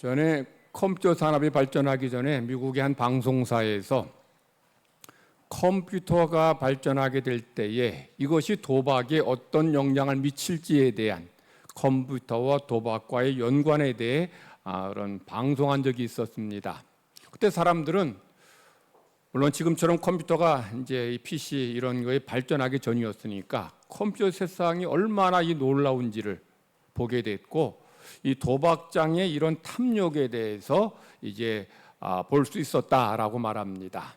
전에 컴퓨터 산업이 발전하기 전에 미국의 한 방송사에서 컴퓨터가 발전하게 될 때에 이것이 도박에 어떤 영향을 미칠지에 대한 컴퓨터와 도박과의 연관에 대해 그런 방송한 적이 있었습니다. 그때 사람들은 물론 지금처럼 컴퓨터가 이제 PC 이런 거에 발전하기 전이었으니까 컴퓨터 세상이 얼마나 이 놀라운지를 보게 됐고 이 도박장의 이런 탐욕에 대해서 이제 볼 수 있었다라고 말합니다.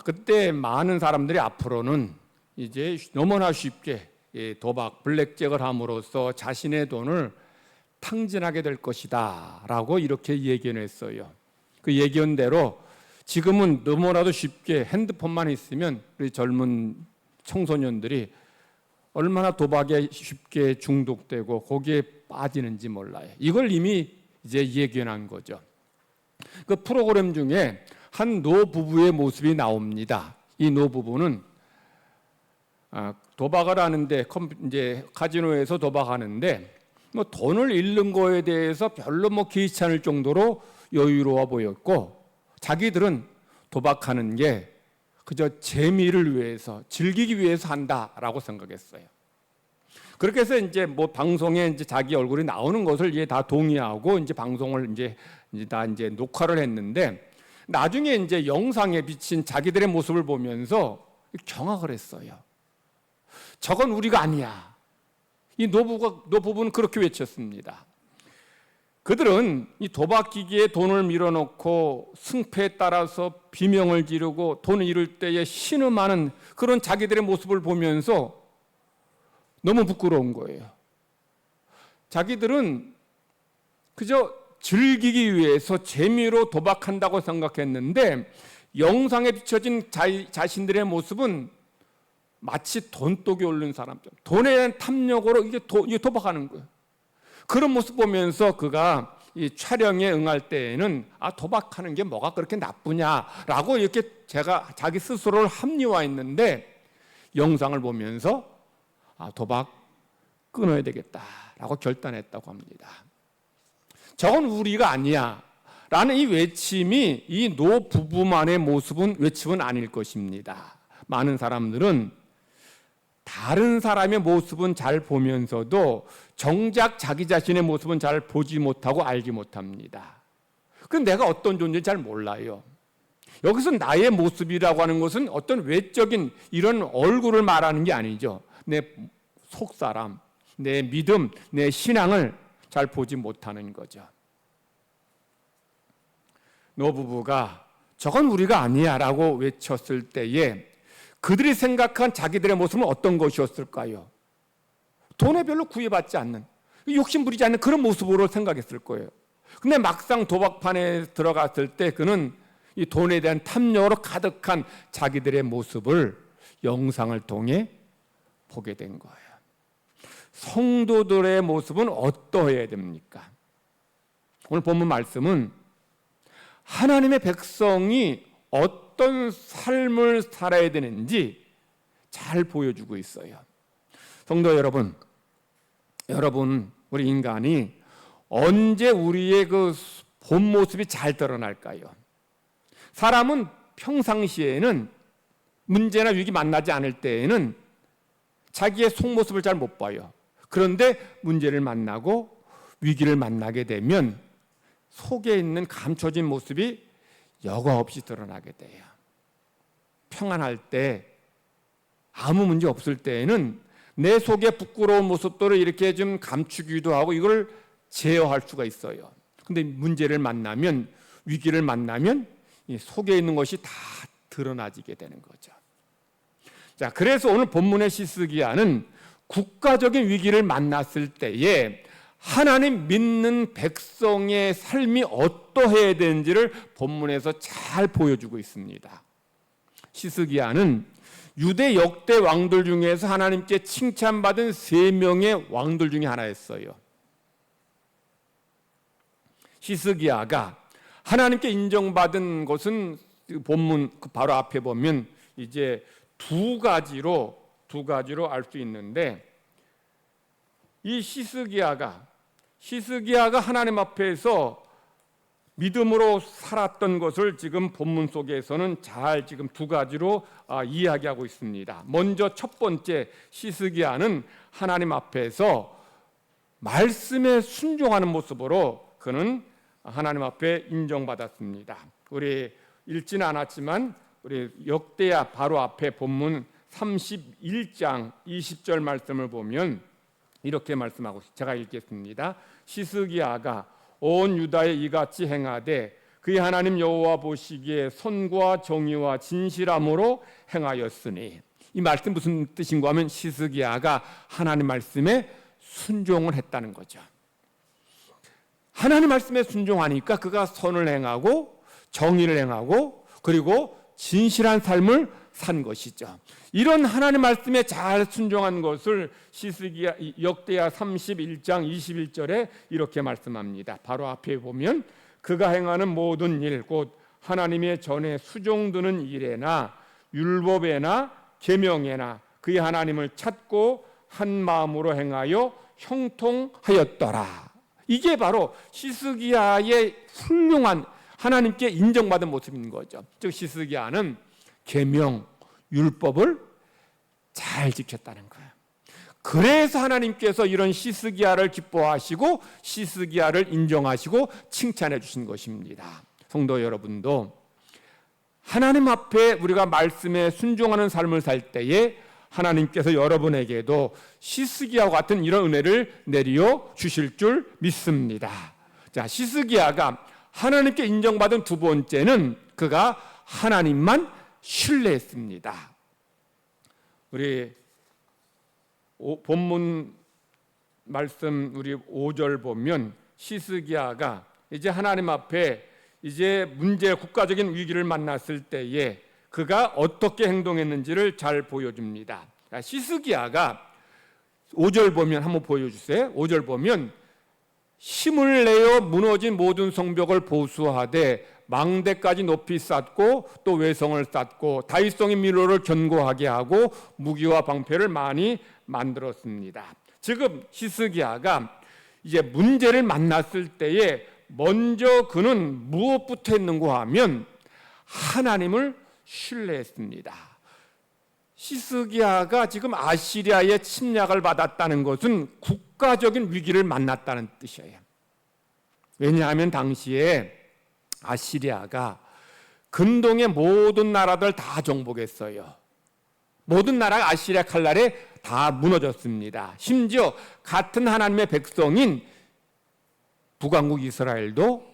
그때 많은 사람들이 앞으로는 이제 너무나 쉽게 도박, 블랙잭을 함으로써 자신의 돈을 탕진하게 될 것이다라고 이렇게 예견했어요. 그 예견대로 지금은 너무나도 쉽게 핸드폰만 있으면 우리 젊은 청소년들이 얼마나 도박에 쉽게 중독되고 거기에 빠지는지 몰라요. 이걸 이미 이제 예견한 거죠. 그 프로그램 중에 한 노부부의 모습이 나옵니다. 이 노부부는 도박을 하는데 이제 카지노에서 도박하는데 뭐 돈을 잃는 거에 대해서 별로 귀찮을 정도로 여유로워 보였고 자기들은 도박하는 게 그저 재미를 위해서 즐기기 위해서 한다라고 생각했어요. 그렇게 해서 이제 방송에 이제 자기 얼굴이 나오는 것을 이제 다 동의하고 이제 방송을 이제 다 이제 녹화를 했는데 나중에 이제 영상에 비친 자기들의 모습을 보면서 경악을 했어요. 저건 우리가 아니야. 이 노부부는 그렇게 외쳤습니다. 그들은 이 도박 기기에 돈을 밀어넣고 승패에 따라서 비명을 지르고 돈을 잃을 때에 신음하는 그런 자기들의 모습을 보면서 너무 부끄러운 거예요. 자기들은 그저 즐기기 위해서 재미로 도박한다고 생각했는데 영상에 비춰진 자신들의 모습은 마치 돈독이 오른 사람처럼 돈에 대한 탐욕으로 이게 도박하는 거예요. 그런 모습 보면서 그가 이 촬영에 응할 때에는 도박하는 게 뭐가 그렇게 나쁘냐라고 이렇게 자기 스스로를 합리화했는데 영상을 보면서 도박 끊어야 되겠다라고 결단했다고 합니다. 저건 우리가 아니야 라는 이 외침이 이 노부부만의 외침은 아닐 것입니다. 많은 사람들은 다른 사람의 모습은 잘 보면서도 정작 자기 자신의 모습은 잘 보지 못하고 알지 못합니다. 그럼 내가 어떤 존재인지 잘 몰라요. 여기서 나의 모습이라고 하는 것은 어떤 외적인 이런 얼굴을 말하는 게 아니죠. 내 속사람, 내 믿음, 내 신앙을 잘 보지 못하는 거죠. 노부부가 저건 우리가 아니야 라고 외쳤을 때에 그들이 생각한 자기들의 모습은 어떤 것이었을까요? 돈에 별로 구애받지 않는, 욕심 부리지 않는 그런 모습으로 생각했을 거예요. 근데 막상 도박판에 들어갔을 때 그는 이 돈에 대한 탐욕으로 가득한 자기들의 모습을 영상을 통해 보게 된 거예요. 성도들의 모습은 어떠해야 됩니까? 오늘 본문 말씀은 하나님의 백성이 어떤 삶을 살아야 되는지 잘 보여주고 있어요. 성도 여러분, 우리 인간이 언제 우리의 그 본 모습이 잘 드러날까요? 사람은 평상시에는 문제나 위기 만나지 않을 때에는 자기의 속모습을 잘 못 봐요. 그런데 문제를 만나고 위기를 만나게 되면 속에 있는 감춰진 모습이 여과 없이 드러나게 돼요. 평안할 때, 아무 문제 없을 때에는 내 속에 부끄러운 모습들을 이렇게 좀 감추기도 하고 이걸 제어할 수가 있어요. 근데 문제를 만나면, 위기를 만나면 이 속에 있는 것이 다 드러나지게 되는 거죠. 자, 그래서 오늘 본문의 시스기야는 국가적인 위기를 만났을 때에 하나님 믿는 백성의 삶이 어떠해야 되는지를 본문에서 잘 보여주고 있습니다. 시스기야는 유대 역대 왕들 중에서 하나님께 칭찬받은 3명의 왕들 중에 하나였어요. 시스기야가 하나님께 인정받은 것은 본문 바로 앞에 보면 이제 두 가지로 알 수 있는데 이 시스기야가 시스기야가 하나님 앞에서 믿음으로 살았던 것을 지금 본문 속에서는 잘 지금 두 가지로 이야기하고 있습니다. 먼저 첫 번째, 시스기야는 하나님 앞에서 말씀에 순종하는 모습으로 그는 하나님 앞에 인정받았습니다. 우리 읽지는 않았지만 우리 역대야 바로 앞에 본문 31장 20절 말씀을 보면 이렇게 말씀하고 있습니다. 제가 읽겠습니다. 시스기야가 온 유다에 이같이 행하되 그의 하나님 여호와 보시기에 선과 정의와 진실함으로 행하였으니, 이 말씀 무슨 뜻인가 하면 시스기야가 하나님 말씀에 순종을 했다는 거죠. 하나님 말씀에 순종하니까 그가 선을 행하고 정의를 행하고 그리고 진실한 삶을 산 것이죠. 이런 하나님 말씀에 잘 순종한 것을 시스기야 역대야 31장 21절에 이렇게 말씀합니다. 바로 앞에 보면 그가 행하는 모든 일 곧 하나님의 전에 수종드는 일에나 율법에나 계명에나 그의 하나님을 찾고 한 마음으로 행하여 형통하였더라. 이게 바로 시스기야의 훌륭한 하나님께 인정받은 모습인 거죠. 즉 시스기야는 계명, 율법을 잘 지켰다는 거예요. 그래서 하나님께서 이런 시스기야를 기뻐하시고 시스기야를 인정하시고 칭찬해 주신 것입니다. 성도 여러분도 하나님 앞에 우리가 말씀에 순종하는 삶을 살 때에 하나님께서 여러분에게도 시스기야와 같은 이런 은혜를 내려 주실 줄 믿습니다. 자, 시스기야가 하나님께 인정받은 두 번째는 그가 하나님만 신뢰했습니다. 우리 본문 말씀 우리 5절 보면 시스기야가 이제 하나님 앞에 이제 국가적인 위기를 만났을 때에 그가 어떻게 행동했는지를 잘 보여줍니다. 시스기야가 5절 보면 한번 보여주세요. 5절 보면 힘을 내어 무너진 모든 성벽을 보수하되 망대까지 높이 쌓고 또 외성을 쌓고 다윗성의 미로를 견고하게 하고 무기와 방패를 많이 만들었습니다. 지금 시스기야가 이제 문제를 만났을 때에 먼저 그는 무엇부터 했는가 하면 하나님을 신뢰했습니다. 시스기야가 지금 아시리아의 침략을 받았다는 것은 국가적인 위기를 만났다는 뜻이에요. 왜냐하면 당시에 아시리아가 근동의 모든 나라들 다 정복했어요. 모든 나라가 아시리아 칼날에 다 무너졌습니다. 심지어 같은 하나님의 백성인 북왕국 이스라엘도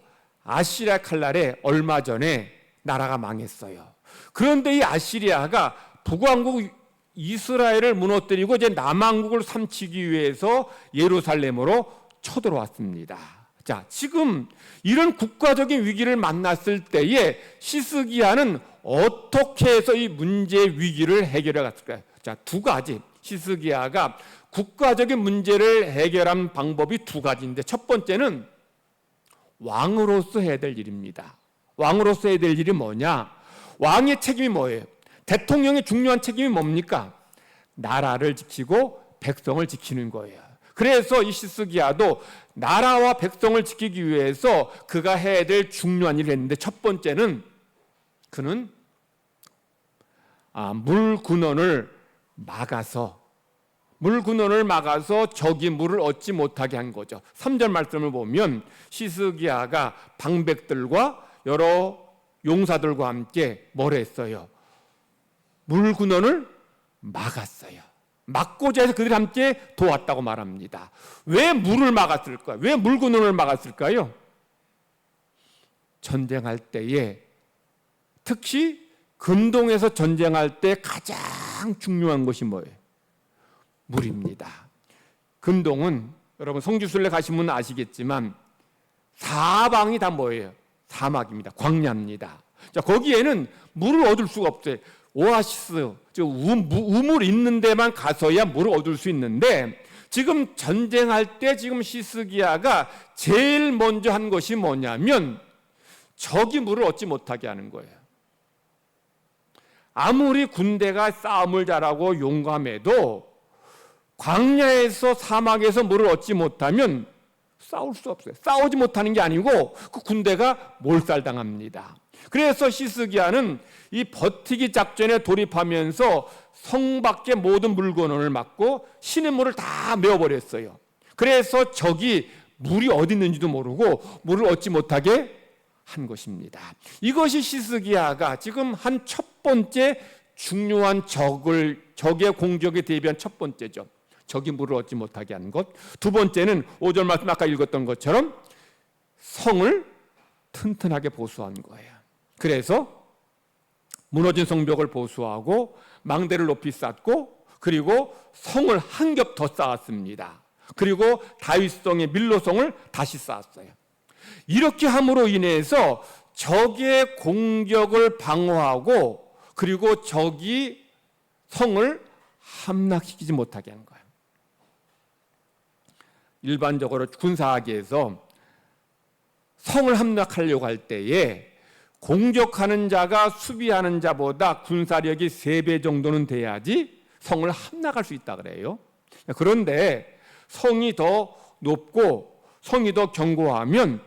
아시리아 칼날에 얼마 전에 나라가 망했어요. 그런데 이 아시리아가 북왕국 이스라엘을 무너뜨리고 이제 남왕국을 삼키기 위해서 예루살렘으로 쳐들어왔습니다. 자, 지금 이런 국가적인 위기를 만났을 때에 시스기야는 어떻게 해서 이 문제의 위기를 해결해 갔을까요? 자, 두 가지. 시스기야가 국가적인 문제를 해결한 방법이 두 가지인데 첫 번째는 왕으로서 해야 될 일입니다. 왕으로서 해야 될 일이 뭐냐? 왕의 책임이 뭐예요? 대통령의 중요한 책임이 뭡니까? 나라를 지키고 백성을 지키는 거예요. 그래서 이 시스기야도 나라와 백성을 지키기 위해서 그가 해야 될 중요한 일을 했는데 첫 번째는 그는 물 근원을 막아서 적이 물을 얻지 못하게 한 거죠. 3절 말씀을 보면 시스기야가 방백들과 여러 용사들과 함께 뭘 했어요? 물 근원을 막았어요. 막고자 해서 그들이 함께 도왔다고 말합니다. 왜 물을 막았을까요? 왜 물 근원을 막았을까요? 전쟁할 때에 특히 근동에서 전쟁할 때 가장 중요한 것이 뭐예요? 물입니다. 근동은 여러분 성지순례 가신 분은 아시겠지만 사방이 다 뭐예요? 사막입니다. 광야입니다. 자, 거기에는 물을 얻을 수가 없어요. 오아시스, 우물 있는 데만 가서야 물을 얻을 수 있는데 지금 전쟁할 때 지금 시스기야가 제일 먼저 한 것이 뭐냐면 적이 물을 얻지 못하게 하는 거예요. 아무리 군대가 싸움을 잘하고 용감해도 광야에서 사막에서 물을 얻지 못하면 싸울 수 없어요. 싸우지 못하는 게 아니고 그 군대가 몰살당합니다. 그래서 시스기야는 이 버티기 작전에 돌입하면서 성 밖의 모든 물건을 막고 시냇물을 다 메워버렸어요. 그래서 적이 물이 어디 있는지도 모르고 물을 얻지 못하게 한 것입니다. 이것이 시스기야가 지금 한 첫 번째 중요한 적의 공격에 대비한 첫 번째죠. 적이 물을 얻지 못하게 한 것. 두 번째는 5절 말씀 아까 읽었던 것처럼 성을 튼튼하게 보수한 거예요. 그래서 무너진 성벽을 보수하고 망대를 높이 쌓고 그리고 성을 한 겹 더 쌓았습니다. 그리고 다윗성의 밀로성을 다시 쌓았어요. 이렇게 함으로 인해서 적의 공격을 방어하고 그리고 적이 성을 함락시키지 못하게 한 거예요. 일반적으로 군사학에서 성을 함락하려고 할 때에 공격하는 자가 수비하는 자보다 군사력이 3배 정도는 돼야지 성을 함락할 수 있다 그래요. 그런데 성이 더 높고 성이 더 견고하면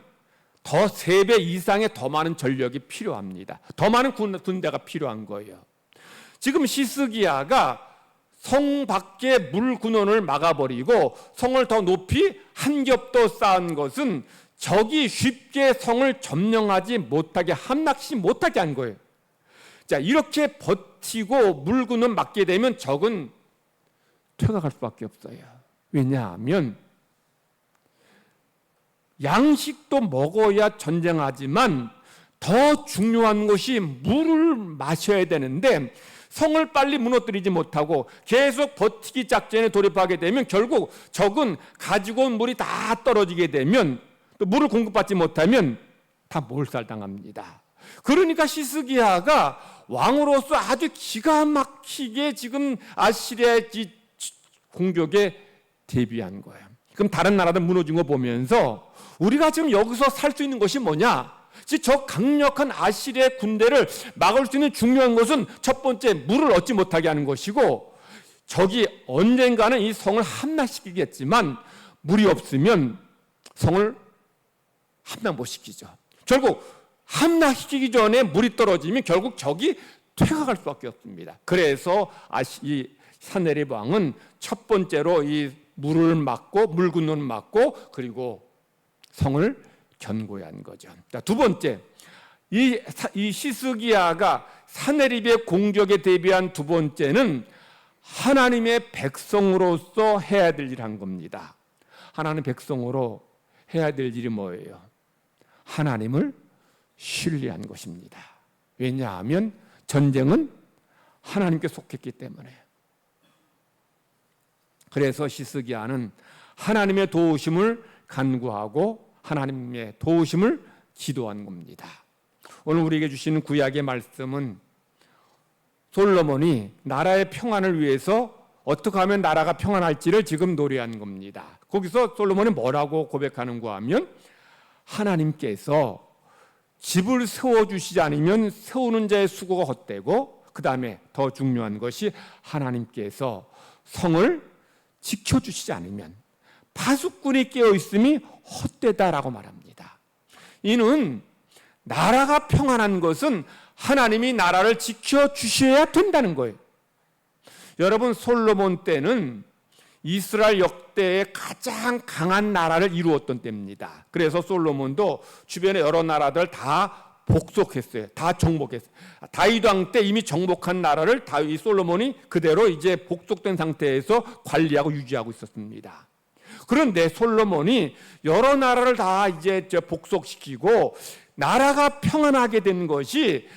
더 3배 이상의 더 많은 전력이 필요합니다. 더 많은 군대가 필요한 거예요. 지금 시스기야가 성 밖의 물 군원을 막아버리고 성을 더 높이 한 겹 더 쌓은 것은 적이 쉽게 성을 점령하지 못하게 함락시 못하게 한 거예요. 자, 이렇게 버티고 물 군원 막게 되면 적은 퇴각할 수밖에 없어요. 왜냐하면 양식도 먹어야 전쟁하지만 더 중요한 것이 물을 마셔야 되는데 성을 빨리 무너뜨리지 못하고 계속 버티기 작전에 돌입하게 되면 결국 적은 가지고 온 물이 다 떨어지게 되면 또 물을 공급받지 못하면 다 몰살당합니다. 그러니까 시스기야가 왕으로서 아주 기가 막히게 지금 아시리아의 공격에 대비한 거예요. 그럼 다른 나라들 무너진 거 보면서 우리가 지금 여기서 살 수 있는 것이 뭐냐? 저 강력한 아시리아의 군대를 막을 수 있는 중요한 것은 첫 번째 물을 얻지 못하게 하는 것이고 적이 언젠가는 이 성을 함락시키겠지만 물이 없으면 성을 함락 못 시키죠. 결국 함락시키기 전에 물이 떨어지면 결국 적이 퇴각할 수밖에 없습니다. 그래서 이 사네립 왕은 첫 번째로 이 물을 막고 물 군론을 막고 그리고 성을 견고히 한 거죠. 두 번째, 이 시스기야가 사네립의 공격에 대비한 두 번째는 하나님의 백성으로서 해야 될 일을 한 겁니다. 하나님의 백성으로 해야 될 일이 뭐예요? 하나님을 신뢰한 것입니다. 왜냐하면 전쟁은 하나님께 속했기 때문에. 그래서 시스기야는 하나님의 도우심을 간구하고 하나님의 도우심을 기도한 겁니다. 오늘 우리에게 주시는 구약의 말씀은 솔로몬이 나라의 평안을 위해서 어떻게 하면 나라가 평안할지를 지금 노래한 겁니다. 거기서 솔로몬이 뭐라고 고백하는가 하면 하나님께서 집을 세워주시지 않으면 세우는 자의 수고가 헛되고 그 다음에 더 중요한 것이 하나님께서 성을 지켜주시지 않으면 파수꾼이 깨어있음이 헛되다라고 말합니다. 이는 나라가 평안한 것은 하나님이 나라를 지켜주셔야 된다는 거예요. 여러분, 솔로몬 때는 이스라엘 역대의 가장 강한 나라를 이루었던 때입니다. 그래서 솔로몬도 주변의 여러 나라들 다 복속했어요. 다 정복했어요. 다윗 왕 때 이미 정복한 나라를 솔로몬이 그대로 이제 복속된 상태에서 관리하고 유지하고 있었습니다. 그런데 솔로몬이 여러 나라를 다 이제 복속시키고 나라가 평안하게 된 것이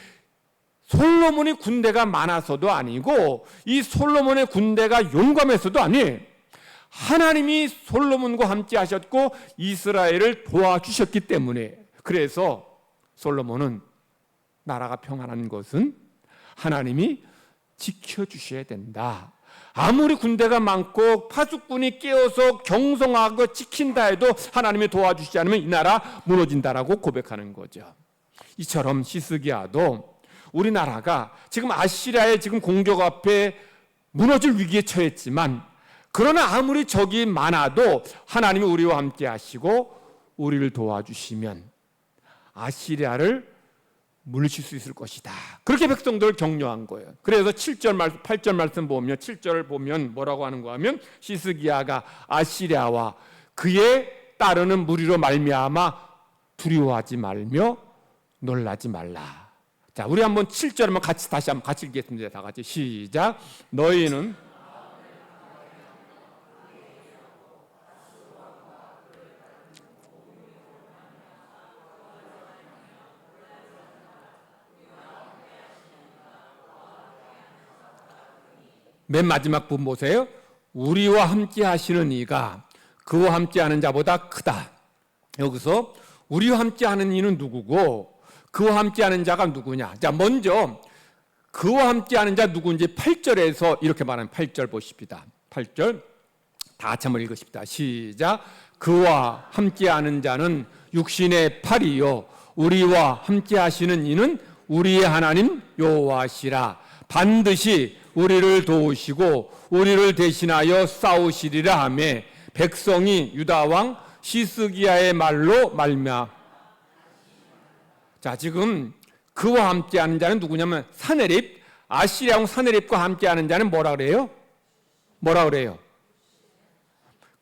솔로몬이 군대가 많아서도 아니고 이 솔로몬의 군대가 용감해서도 아니에요. 하나님이 솔로몬과 함께 하셨고 이스라엘을 도와주셨기 때문에. 그래서 솔로몬은 나라가 평안한 것은 하나님이 지켜주셔야 된다. 아무리 군대가 많고 파수꾼이 깨어서 경성하고 지킨다 해도 하나님이 도와주시지 않으면 이 나라 무너진다라고 고백하는 거죠. 이처럼 시스기야도 우리나라가 지금 아시리아의 지금 공격 앞에 무너질 위기에 처했지만 그러나 아무리 적이 많아도 하나님이 우리와 함께 하시고 우리를 도와주시면 아시리아를 물리칠 수 있을 것이다. 그렇게 백성들을 격려한 거예요. 그래서 7절 말씀, 8절 말씀 보면 7절 보면 뭐라고 하는가 하면 시스기야가 아시리아와 그의 따르는 무리로 말미암아 두려워하지 말며 놀라지 말라. 자, 우리 한번 7절 한번 다시 한번 같이 읽겠습니다. 다 같이 시작. 너희는 맨 마지막 부분 보세요. 우리와 함께 하시는 이가 그와 함께 하는 자보다 크다. 여기서 우리와 함께 하는 이는 누구고 그와 함께 하는 자가 누구냐. 자, 먼저 그와 함께 하는 자 누구인지 8절에서 이렇게 말하는 8절 보십니다. 8절 다 같이 한번 읽으십니다. 시작. 그와 함께 하는 자는 육신의 팔이요 우리와 함께 하시는 이는 우리의 하나님 여호와시라. 반드시 우리를 도우시고 우리를 대신하여 싸우시리라 하며 백성이 유다 왕 시스기야의 말로 말미암아. 자, 지금 그와 함께하는 자는 누구냐면 사네립, 아시리아 왕 사네립과 함께하는 자는 뭐라 그래요? 뭐라 그래요?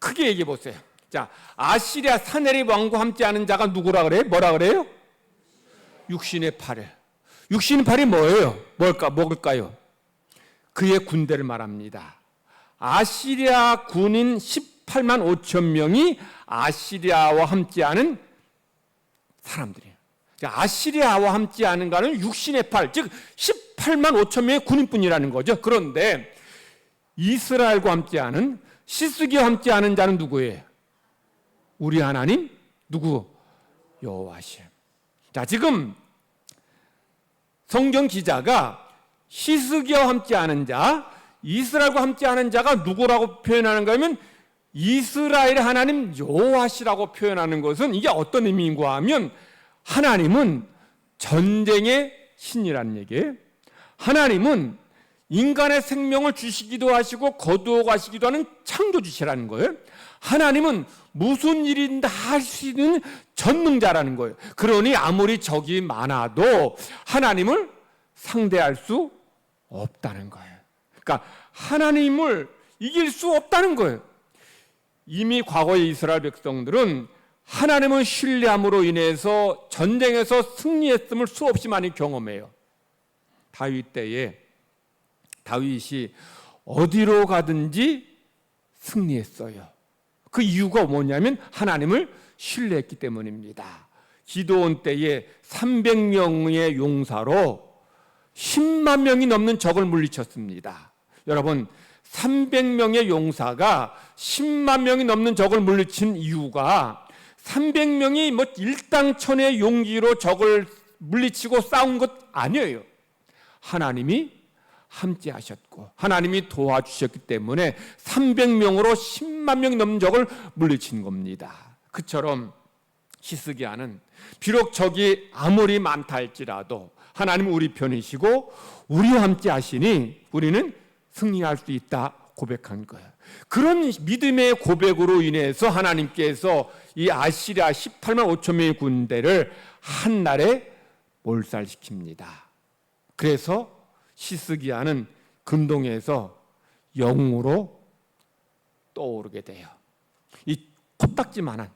크게 얘기해 보세요. 자, 아시리아 사네립 왕과 함께하는 자가 누구라 그래요? 뭐라 그래요? 육신의 팔을. 육신의 팔이 뭐예요? 뭘까요? 그의 군대를 말합니다. 아시리아 군인 18만 5천 명이 아시리아와 함께하는 사람들이에요. 아시리아와 함께하는 가는 육신의 팔, 즉 18만 5천 명의 군인뿐이라는 거죠. 그런데 이스라엘과 함께하는 시스기와 함께하는 자는 누구예요? 우리 하나님 누구? 여호와시요. 자, 지금 성경 기자가 시스기와 함께하는 자, 이스라엘과 함께하는 자가 누구라고 표현하는가 하면 이스라엘의 하나님 여호와시라고 표현하는 것은 이게 어떤 의미인가 하면 하나님은 전쟁의 신이라는 얘기예요. 하나님은 인간의 생명을 주시기도 하시고 거두어 가시기도 하는 창조주시라는 거예요. 하나님은 무슨 일이든 다 할 수 있는 전능자라는 거예요. 그러니 아무리 적이 많아도 하나님을 상대할 수 없다는 거예요. 그러니까 하나님을 이길 수 없다는 거예요. 이미 과거의 이스라엘 백성들은 하나님을 신뢰함으로 인해서 전쟁에서 승리했음을 수없이 많이 경험해요. 다윗 때에 다윗이 어디로 가든지 승리했어요. 그 이유가 뭐냐면 하나님을 신뢰했기 때문입니다. 기드온 때에 300명의 용사로 10만 명이 넘는 적을 물리쳤습니다. 여러분, 300명의 용사가 10만 명이 넘는 적을 물리친 이유가 300명이 뭐 일당천의 용기로 적을 물리치고 싸운 것 아니에요. 하나님이 함께 하셨고 하나님이 도와주셨기 때문에 300명으로 10만 명이 넘는 적을 물리친 겁니다. 그처럼 히스기야는 비록 적이 아무리 많다 할지라도 하나님은 우리 편이시고 우리와 함께 하시니 우리는 승리할 수 있다 고백한 거예요. 그런 믿음의 고백으로 인해서 하나님께서 이 아시리아 18만 5천 명의 군대를 한날에 몰살시킵니다. 그래서 시스기야는 근동에서 영으로 떠오르게 돼요. 이 코딱지만한,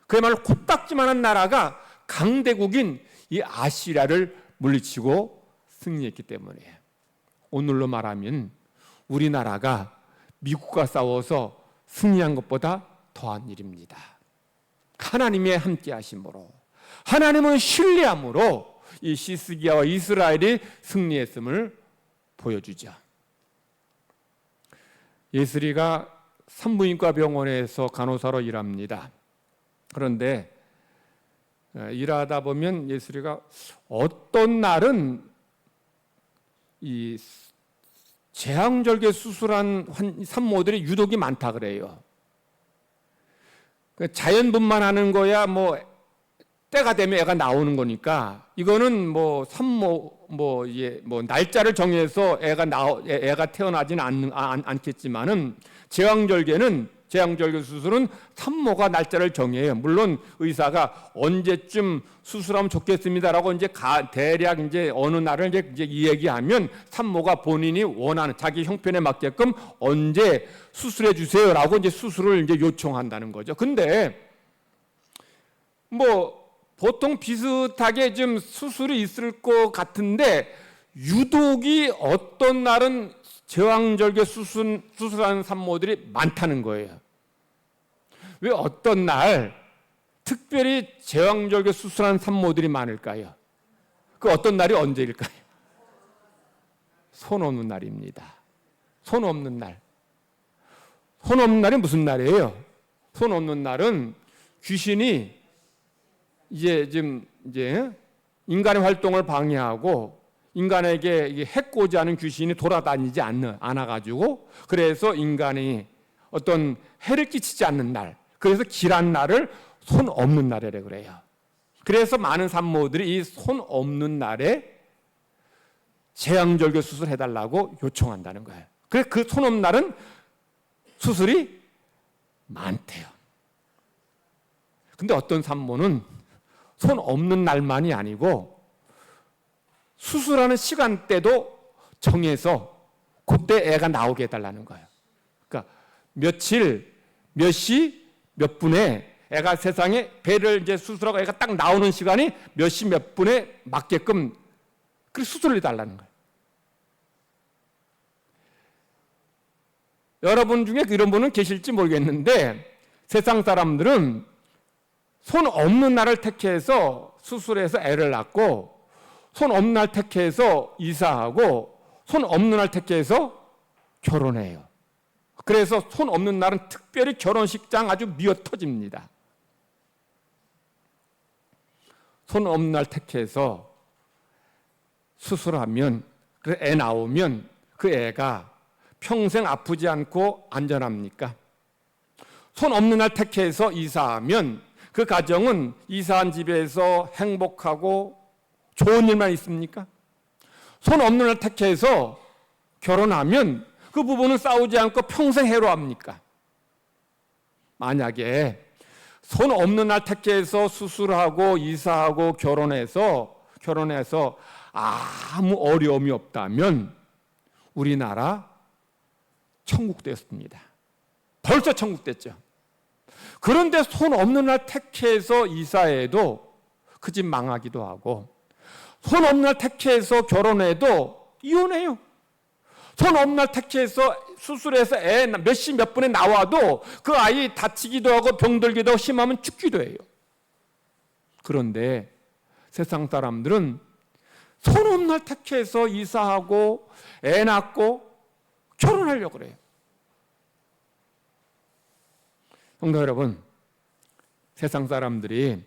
그야말로 코딱지만한 나라가 강대국인 이 아시리아를 물리치고 승리했기 때문이에요. 오늘로 말하면 우리나라가 미국과 싸워서 승리한 것보다 더한 일입니다. 하나님의 함께 하심으로, 하나님을 신뢰함으로 이 시스기야와 이스라엘이 승리했음을 보여주죠. 예슬이가 산부인과 병원에서 간호사로 일합니다. 그런데 일하다 보면 예슬이가 어떤 날은 이 제왕절개 수술한 산모들이 유독이 많다 그래요. 자연분만하는 거야 뭐 때가 되면 애가 나오는 거니까 이거는 뭐 산모 뭐 날짜를 정해서 애가 태어나지는 않겠지만은 제왕절개 수술은 산모가 날짜를 정해요. 물론 의사가 언제쯤 수술하면 좋겠습니다라고 이제 대략 이제 어느 날을 이제 얘기하면 산모가 본인이 원하는 자기 형편에 맞게끔 언제 수술해 주세요라고 이제 수술을 이제 요청한다는 거죠. 근데 뭐 보통 비슷하게 좀 수술이 있을 것 같은데 유독이 어떤 날은 제왕절개 수술하는 산모들이 많다는 거예요. 왜 어떤 날 특별히 제왕절개 수술하는 산모들이 많을까요? 그 어떤 날이 언제일까요? 손 없는 날입니다. 손 없는 날. 손 없는 날이 무슨 날이에요? 손 없는 날은 귀신이 이제 인간의 활동을 방해하고 인간에게 해코지 않은 귀신이 돌아다니지 않아가지고 그래서 인간이 어떤 해를 끼치지 않는 날, 그래서 길한 날을 손 없는 날이라고 그래요. 그래서 많은 산모들이 이 손 없는 날에 제왕절개 수술 해달라고 요청한다는 거예요. 그래서 그 손 없는 날은 수술이 많대요. 근데 어떤 산모는 손 없는 날만이 아니고 수술하는 시간대도 정해서 그때 애가 나오게 해달라는 거예요. 그러니까 며칠, 몇 시, 몇 분에 애가 세상에 배를 이제 수술하고 애가 딱 나오는 시간이 몇 시, 몇 분에 맞게끔 그 수술을 해달라는 거예요. 여러분 중에 이런 분은 계실지 모르겠는데 세상 사람들은 손 없는 날을 택해서 수술해서 애를 낳고 손 없는 날 택해서 이사하고 손 없는 날 택해서 결혼해요. 그래서 손 없는 날은 특별히 결혼식장 아주 미어 터집니다. 손 없는 날 택해서 수술하면 애 나오면 그 애가 평생 아프지 않고 안전합니까? 손 없는 날 택해서 이사하면 그 가정은 이사한 집에서 행복하고 좋은 일만 있습니까? 손 없는 날 택해서 결혼하면 그 부부는 싸우지 않고 평생 해로합니까? 만약에 손 없는 날 택해서 수술하고 이사하고 결혼해서 아무 어려움이 없다면 우리나라 천국 됐습니다. 벌써 천국 됐죠. 그런데 손 없는 날 택해서 이사해도 그 집 망하기도 하고 손 없는 날 택해서 결혼해도 이혼해요. 손 없는 날 택해서 수술해서 애 몇 시 몇 분에 나와도 그 아이 다치기도 하고 병들기도 하고 심하면 죽기도 해요. 그런데 세상 사람들은 손 없는 날 택해서 이사하고 애 낳고 결혼하려고 그래요. 성도 여러분, 세상 사람들이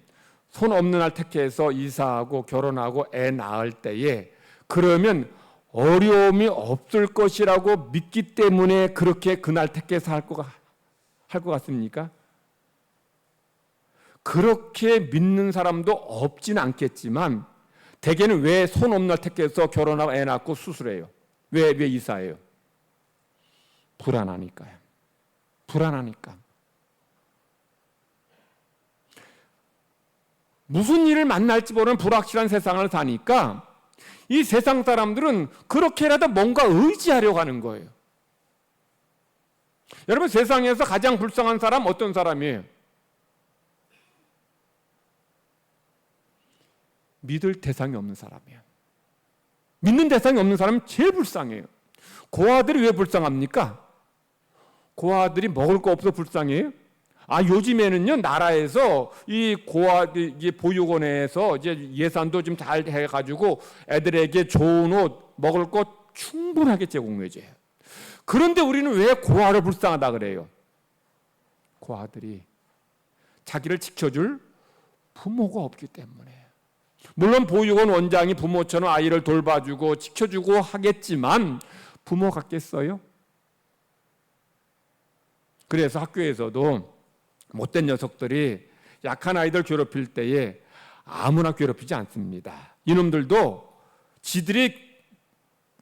손 없는 날 택해서 이사하고 결혼하고 애 낳을 때에 그러면 어려움이 없을 것이라고 믿기 때문에 그렇게 그날 택해서 할 것 같습니까? 그렇게 믿는 사람도 없진 않겠지만 대개는 왜 손 없는 날 택해서 결혼하고 애 낳고 수술해요? 왜 이사해요? 불안하니까요. 불안하니까. 무슨 일을 만날지 모르는 불확실한 세상을 사니까 이 세상 사람들은 그렇게라도 뭔가 의지하려고 하는 거예요. 여러분, 세상에서 가장 불쌍한 사람 어떤 사람이에요? 믿을 대상이 없는 사람이에요. 믿는 대상이 없는 사람은 제일 불쌍해요. 고아들이 왜 불쌍합니까? 고아들이 먹을 거 없어 불쌍해요? 요즘에는요, 나라에서 이 보육원에서 이제 예산도 좀 잘 해가지고 애들에게 좋은 옷, 먹을 것 충분하게 제공해줘요. 그런데 우리는 왜 고아를 불쌍하다 그래요? 고아들이 자기를 지켜줄 부모가 없기 때문에. 물론 보육원 원장이 부모처럼 아이를 돌봐주고 지켜주고 하겠지만 부모 같겠어요? 그래서 학교에서도 못된 녀석들이 약한 아이들 괴롭힐 때에 아무나 괴롭히지 않습니다. 이놈들도 지들이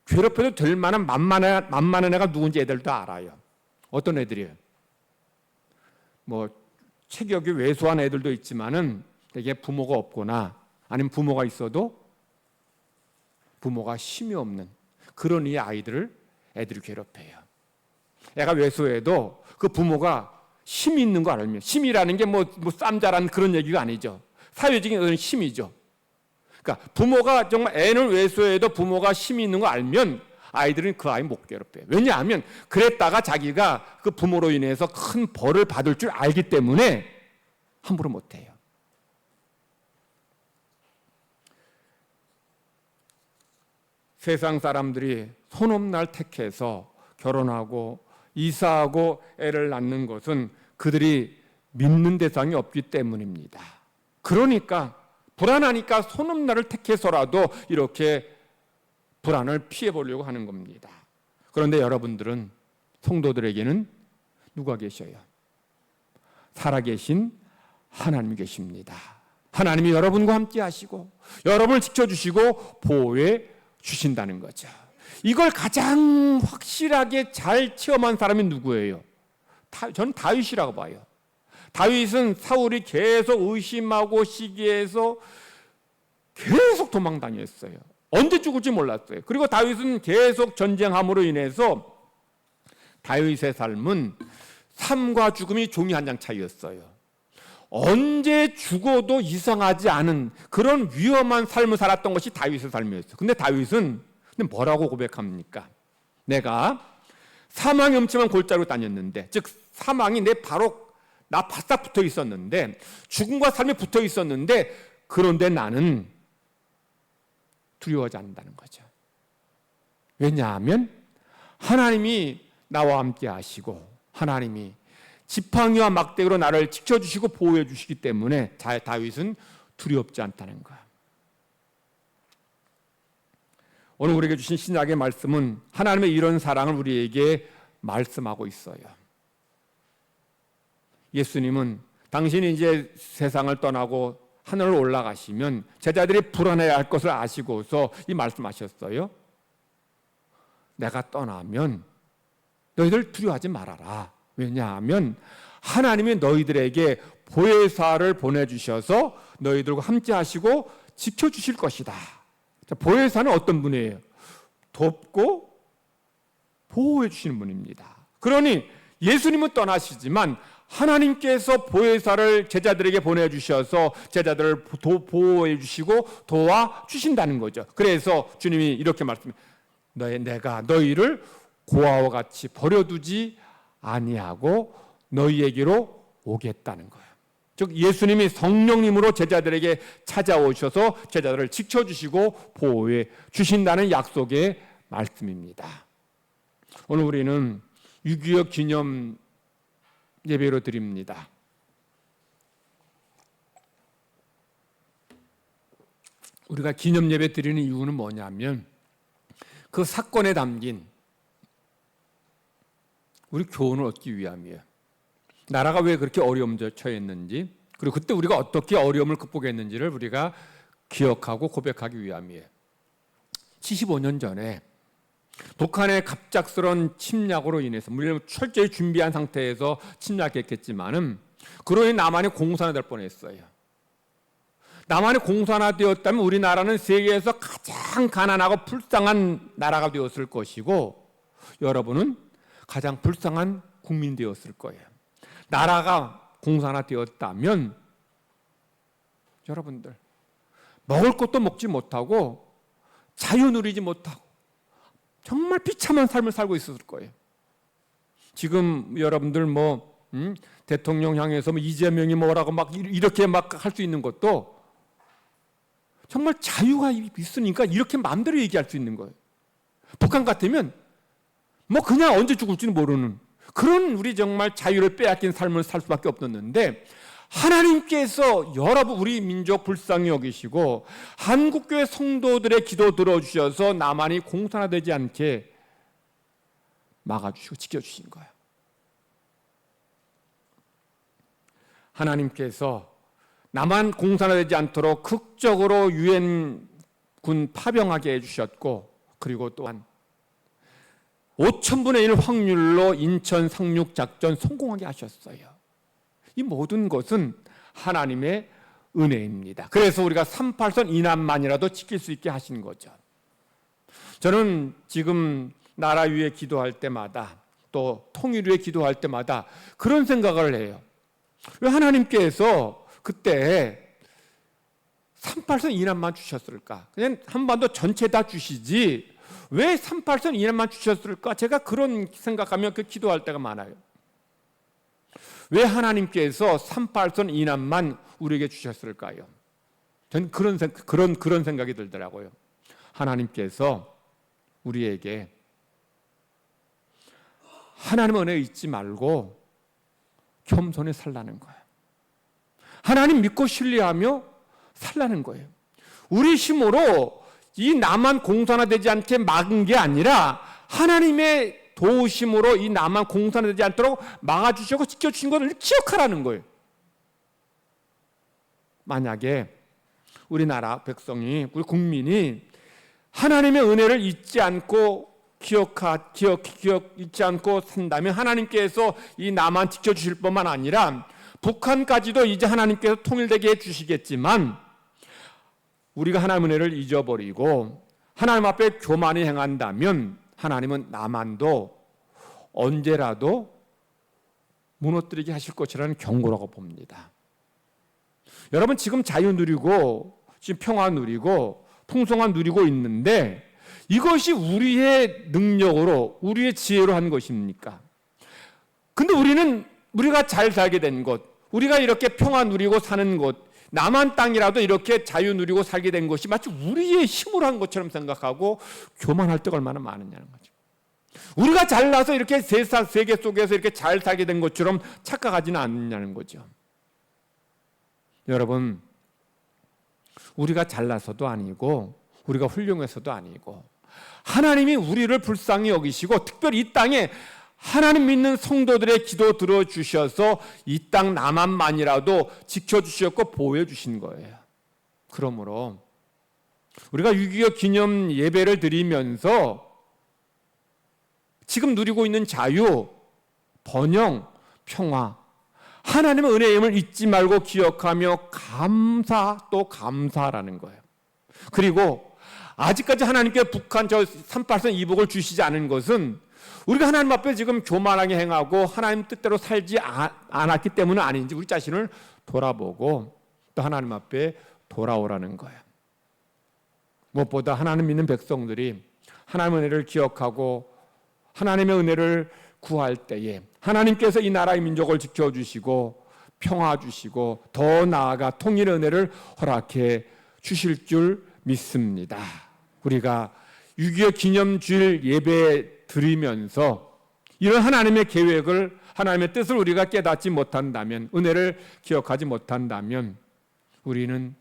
괴롭혀도 될 만한 만만한 애가 누군지 애들도 알아요. 어떤 애들이에요? 뭐 체격이 왜소한 애들도 있지만은 되게 부모가 없거나 아니면 부모가 있어도 부모가 힘이 없는 그런 이 아이들을 애들이 괴롭혀요. 애가 왜소해도 그 부모가 힘이 있는 거 알면, 힘이라는 게 뭐 쌈자라는 그런 얘기가 아니죠. 사회적인 어떤 힘이죠. 그러니까 부모가 정말 애는 왜소해도 부모가 힘이 있는 거 알면 아이들은 그 아이 못 괴롭혀요. 왜냐하면 그랬다가 자기가 그 부모로 인해서 큰 벌을 받을 줄 알기 때문에 함부로 못해요. 세상 사람들이 손없날 택해서 결혼하고 이사하고 애를 낳는 것은 그들이 믿는 대상이 없기 때문입니다. 그러니까 불안하니까 손없날을 택해서라도 이렇게 불안을 피해보려고 하는 겁니다. 그런데 여러분들은, 성도들에게는 누가 계셔요? 살아계신 하나님이 계십니다. 하나님이 여러분과 함께 하시고 여러분을 지켜주시고 보호해 주신다는 거죠. 이걸 가장 확실하게 잘 체험한 사람이 누구예요? 저는 다윗이라고 봐요. 다윗은 사울이 계속 의심하고 시기해서 계속 도망다녔어요. 언제 죽을지 몰랐어요. 그리고 다윗은 계속 전쟁함으로 인해서 다윗의 삶은 삶과 죽음이 종이 한 장 차이였어요. 언제 죽어도 이상하지 않은 그런 위험한 삶을 살았던 것이 다윗의 삶이었어요. 근데 다윗은 뭐라고 고백합니까? 내가 사망의 음침한 골짜기로 다녔는데, 즉 사망이 나 바싹 붙어 있었는데, 죽음과 삶이 붙어 있었는데, 그런데 나는 두려워하지 않는다는 거죠. 왜냐하면 하나님이 나와 함께 하시고 하나님이 지팡이와 막대기로 나를 지켜주시고 보호해 주시기 때문에 다윗은 두렵지 않다는 거예요. 오늘 우리에게 주신 신약의 말씀은 하나님의 이런 사랑을 우리에게 말씀하고 있어요. 예수님은 당신이 이제 세상을 떠나고 하늘을 올라가시면 제자들이 불안해야 할 것을 아시고서 이 말씀하셨어요. 내가 떠나면 너희들 두려워하지 말아라. 왜냐하면 하나님이 너희들에게 보혜사를 보내주셔서 너희들과 함께 하시고 지켜주실 것이다. 보혜사는 어떤 분이에요? 돕고 보호해 주시는 분입니다. 그러니 예수님은 떠나시지만 하나님께서 보혜사를 제자들에게 보내주셔서 제자들을 보호해 주시고 도와주신다는 거죠. 그래서 주님이 이렇게 말씀해요. 내가 너희를 고아와 같이 버려두지 아니하고 너희에게로 오겠다는 거예요. 즉 예수님이 성령님으로 제자들에게 찾아오셔서 제자들을 지켜주시고 보호해 주신다는 약속의 말씀입니다. 오늘 우리는 6.25 기념 예배로 드립니다. 우리가 기념 예배 드리는 이유는 뭐냐면 그 사건에 담긴 우리 교훈을 얻기 위함이에요. 나라가 왜 그렇게 어려움에 처했는지, 그리고 그때 우리가 어떻게 어려움을 극복했는지를 우리가 기억하고 고백하기 위함이에요. 75년 전에 북한의 갑작스러운 침략으로 인해서, 물론 철저히 준비한 상태에서 침략했겠지만은 그로 인해 남한이 공산화될 뻔했어요. 남한이 공산화되었다면 우리나라는 세계에서 가장 가난하고 불쌍한 나라가 되었을 것이고 여러분은 가장 불쌍한 국민이 되었을 거예요. 나라가 공산화되었다면 여러분들 먹을 것도 먹지 못하고 자유 누리지 못하고 정말 비참한 삶을 살고 있었을 거예요. 지금 여러분들 대통령 향해서 이재명이 뭐라고 막 이렇게 막 할 수 있는 것도 정말 자유가 있으니까 이렇게 마음대로 얘기할 수 있는 거예요. 북한 같으면 그냥 언제 죽을지는 모르는 그런 우리 정말 자유를 빼앗긴 삶을 살 수밖에 없었는데 하나님께서 여러분 우리 민족 불쌍히 여기시고 한국교회 성도들의 기도 들어주셔서 남한이 공산화되지 않게 막아주시고 지켜주신 거예요. 하나님께서 남한 공산화되지 않도록 극적으로 유엔군 파병하게 해주셨고, 그리고 또한 5,000분의 1 확률로 인천 상륙작전 성공하게 하셨어요. 이 모든 것은 하나님의 은혜입니다. 그래서 우리가 38선 이남만이라도 지킬 수 있게 하신 거죠. 저는 지금 나라 위에 기도할 때마다, 또 통일 위에 기도할 때마다 그런 생각을 해요. 왜 하나님께서 그때 38선 이남만 주셨을까? 그냥 한반도 전체 다 주시지 왜 38선 이남만 주셨을까? 제가 그런 생각하면 그 기도할 때가 많아요. 왜 하나님께서 38선 이남만 우리에게 주셨을까요? 저는 그런 생각이 들더라고요. 하나님께서 우리에게 하나님의 은혜 잊지 말고 겸손히 살라는 거예요. 하나님 믿고 신뢰하며 살라는 거예요. 우리 힘으로 이 남한 공산화되지 않게 막은 게 아니라 하나님의 도우심으로 이 남한 공산화되지 않도록 막아주시고 지켜주신 것을 기억하라는 거예요. 만약에 우리나라 백성이, 우리 국민이 하나님의 은혜를 잊지 않고 잊지 않고 산다면 하나님께서 이 남한 지켜주실 뿐만 아니라 북한까지도 이제 하나님께서 통일되게 해주시겠지만, 우리가 하나님의 은혜를 잊어버리고 하나님 앞에 교만히 행한다면 하나님은 남한도 언제라도 무너뜨리게 하실 것이라는 경고라고 봅니다. 여러분, 지금 자유 누리고 지금 평화 누리고 풍성함 누리고 있는데 이것이 우리의 능력으로, 우리의 지혜로 한 것입니까? 근데 우리가 잘 살게 된 것, 우리가 이렇게 평화 누리고 사는 곳, 남한 땅이라도 이렇게 자유 누리고 살게 된 것이 마치 우리의 힘으로 한 것처럼 생각하고 교만할 때가 얼마나 많으냐는 거죠. 우리가 잘나서 이렇게 세계 속에서 이렇게 잘 살게 된 것처럼 착각하지는 않느냐는 거죠. 여러분, 우리가 잘나서도 아니고 우리가 훌륭해서도 아니고 하나님이 우리를 불쌍히 여기시고 특별히 이 땅에 하나님 믿는 성도들의 기도 들어주셔서 이 땅 남한만이라도 지켜주셨고 보호해 주신 거예요. 그러므로 우리가 6.25 기념 예배를 드리면서 지금 누리고 있는 자유, 번영, 평화, 하나님의 은혜임을 잊지 말고 기억하며 또 감사하라는 거예요. 그리고 아직까지 하나님께 북한 38선 이복을 주시지 않은 것은 우리가 하나님 앞에 지금 교만하게 행하고 하나님 뜻대로 살지 않았기 때문은 아닌지 우리 자신을 돌아보고 또 하나님 앞에 돌아오라는 거예요. 무엇보다 하나님 믿는 백성들이 하나님의 은혜를 기억하고 하나님의 은혜를 구할 때에 하나님께서 이 나라의 민족을 지켜주시고 평화 주시고 더 나아가 통일의 은혜를 허락해 주실 줄 믿습니다. 우리가 6.25 기념주일 예배 드리면서 이런 하나님의 계획을, 하나님의 뜻을 우리가 깨닫지 못한다면, 은혜를 기억하지 못한다면 우리는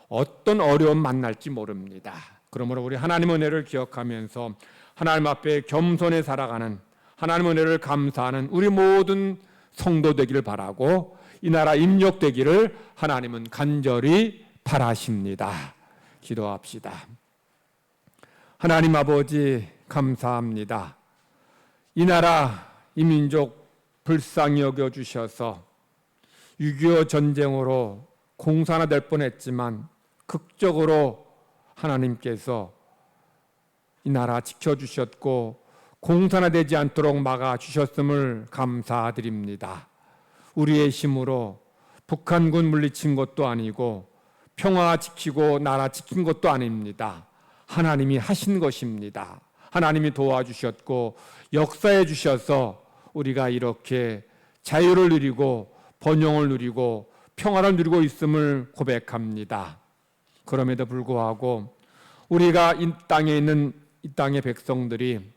어떤 어려움 만날지 모릅니다. 그러므로 우리 하나님의 은혜를 기억하면서 하나님 앞에 겸손히 살아가는, 하나님의 은혜를 감사하는 우리 모든 성도 되기를 바라고 이 나라 임력되기를 하나님은 간절히 바라십니다. 기도합시다. 하나님 아버지, 감사합니다. 이 나라, 이 민족 불쌍히 여겨주셔서 6.25 전쟁으로 공산화될 뻔했지만 극적으로 하나님께서 이 나라 지켜주셨고 공산화되지 않도록 막아주셨음을 감사드립니다. 우리의 힘으로 북한군 물리친 것도 아니고 평화 지키고 나라 지킨 것도 아닙니다. 하나님이 하신 것입니다. 하나님이 도와주셨고 역사해 주셔서 우리가 이렇게 자유를 누리고 번영을 누리고 평화를 누리고 있음을 고백합니다. 그럼에도 불구하고 우리가 이 땅에 있는 이 땅의 백성들이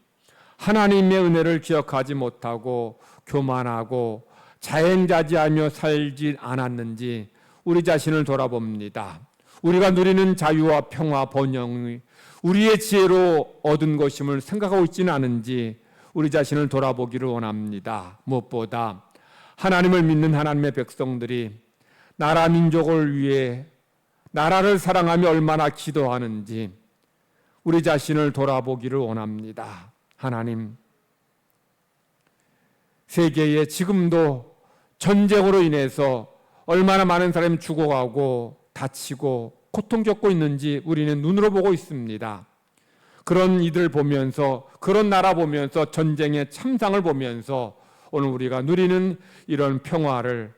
하나님의 은혜를 기억하지 못하고 교만하고 자연자재하며 살지 않았는지 우리 자신을 돌아봅니다. 우리가 누리는 자유와 평화, 번영이 우리의 지혜로 얻은 것임을 생각하고 있지는 않은지 우리 자신을 돌아보기를 원합니다. 무엇보다 하나님을 믿는 하나님의 백성들이 나라 민족을 위해 나라를 사랑하며 얼마나 기도하는지 우리 자신을 돌아보기를 원합니다. 하나님, 세계에 지금도 전쟁으로 인해서 얼마나 많은 사람이 죽어가고 다치고 고통 겪고 있는지 우리는 눈으로 보고 있습니다. 그런 이들 보면서, 그런 나라 보면서, 전쟁의 참상을 보면서 오늘 우리가 누리는 이런 평화를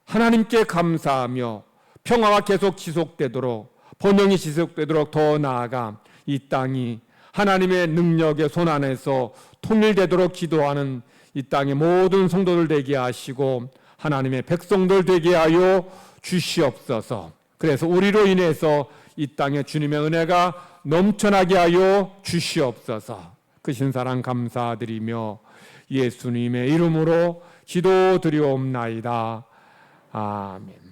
하나님께 감사하며 평화가 계속 지속되도록, 번영이 지속되도록, 더 나아가 이 땅이 하나님의 능력의 손 안에서 통일되도록 기도하는 이 땅의 모든 성도들 되게 하시고 하나님의 백성들 되게 하여 주시옵소서. 그래서 우리로 인해서 이 땅에 주님의 은혜가 넘쳐나게 하여 주시옵소서. 크신 사랑 감사드리며 예수님의 이름으로 기도드리옵나이다. 아멘.